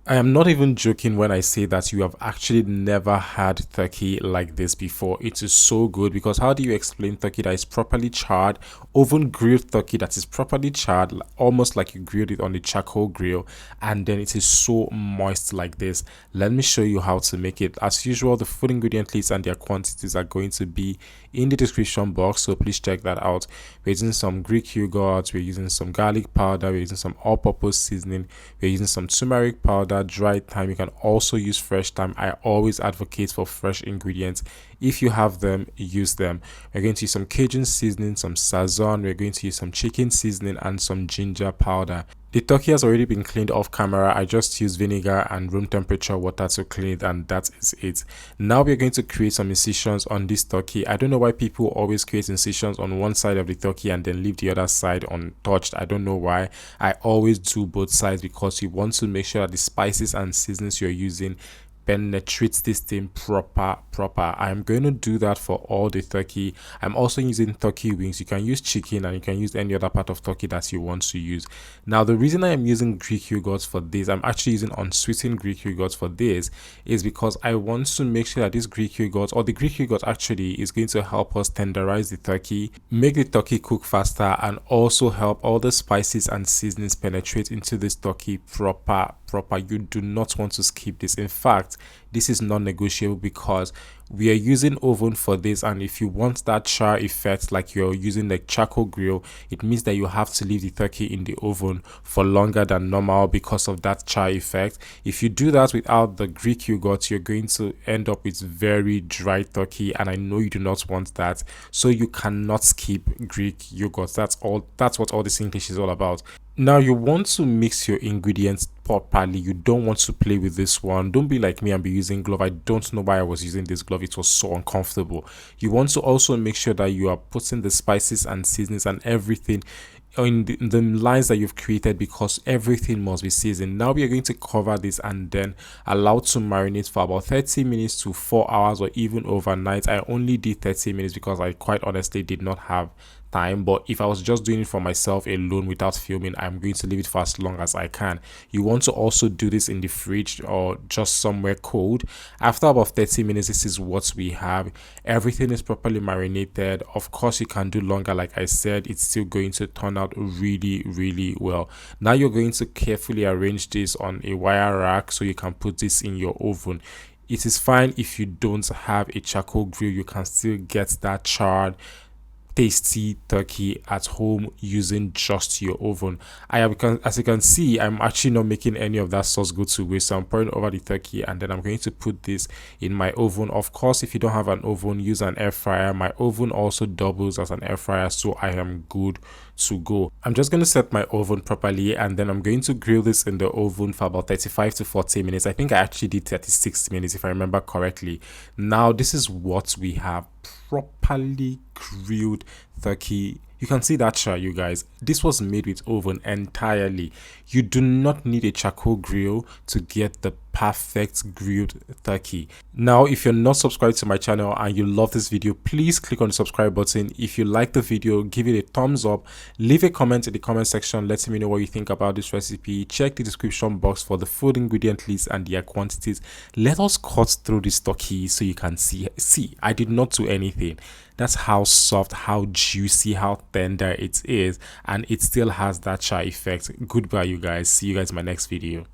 I am not even joking when I say that you have actually never had turkey like this before. It is so good because how do you explain turkey that is properly charred, oven grilled turkey that is properly charred, almost like you grilled it on the charcoal grill, and then it is so moist like this. Let me show you how to make it. As usual, the food ingredient list and their quantities are going to be in the description box, so please check that out. We're using some Greek yogurt, we're using some garlic powder, we're using some all-purpose seasoning, we're using some turmeric powder, dried thyme. You can also use fresh thyme. I always advocate for fresh ingredients. If you have them, use them. We're going to use some Cajun seasoning, some sazon, we're going to use some chicken seasoning, and some ginger powder. The turkey has already been cleaned off camera. I just used vinegar and room temperature water to clean it, and that is it. Now we're going to create some incisions on this turkey. I don't know why people always create incisions on one side of the turkey and then leave the other side untouched. I don't know why. I always do both sides because you want to make sure that the spices and seasonings you're using penetrates this thing proper. I'm going to do that for all the turkey. I'm also using turkey wings. You can use chicken and you can use any other part of turkey that you want to use. Now the reason I am using Greek yogurt for this, I'm actually using unsweetened Greek yogurt for this, is because I want to make sure that this Greek yogurt, or the Greek yogurt actually, is going to help us tenderize the turkey, make the turkey cook faster, and also help all the spices and seasonings penetrate into this turkey proper. You do not want to skip this. In fact, this is non-negotiable because we are using oven for this, and if you want that char effect like you're using the charcoal grill, it means that you have to leave the turkey in the oven for longer than normal because of that char effect. If you do that without the Greek yogurt, you're going to end up with very dry turkey, and I know you do not want that, so you cannot skip Greek yogurt. That's what all this English is all about. Now you want to mix your ingredients properly. You don't want to play with this one. Don't be like me and be using glove. I don't know why I was using this glove. It was so uncomfortable. You want to also make sure that you are putting the spices and seasonings and everything in the lines that you've created, because everything must be seasoned. Now we are going to cover this and then allow to marinate for about 30 minutes to 4 hours or even overnight. I only did 30 minutes because I quite honestly did not have time, but if I was just doing it for myself alone without filming, I'm going to leave it for as long as I can. You want to also do this in the fridge or just somewhere cold. After about 30 minutes, this is what we have. Everything is properly marinated. Of course, you can do longer. Like I said, it's still going to turn out really well. Now you're going to carefully arrange this on a wire rack so you can put this in your oven. It is fine if you don't have a charcoal grill. You can still get that charred tasty turkey at home using just your oven. As you can see, I'm actually not making any of that sauce go to waste, so I'm pouring over the turkey and then I'm going to put this in my oven. Of course, if you don't have an oven, use an air fryer. My oven also doubles as an air fryer, so I am good to go. I'm just going to set my oven properly and then I'm going to grill this in the oven for about 35 to 40 minutes. I think I actually did 36 minutes if I remember correctly. Now this is what we have: properly grilled turkey. You can see that char, you guys. This was made with oven entirely. You do not need a charcoal grill to get the perfect grilled turkey. Now, if you're not subscribed to my channel and you love this video, please click on the subscribe button. If you like the video, give it a thumbs up. Leave a comment in the comment section letting me know what you think about this recipe. Check the description box for the food ingredient list and their quantities. Let us cut through this turkey so you can see. I did not do anything. That's how soft, how juicy, how tender it is, and it still has that char effect. Goodbye, you guys. See you guys in my next video.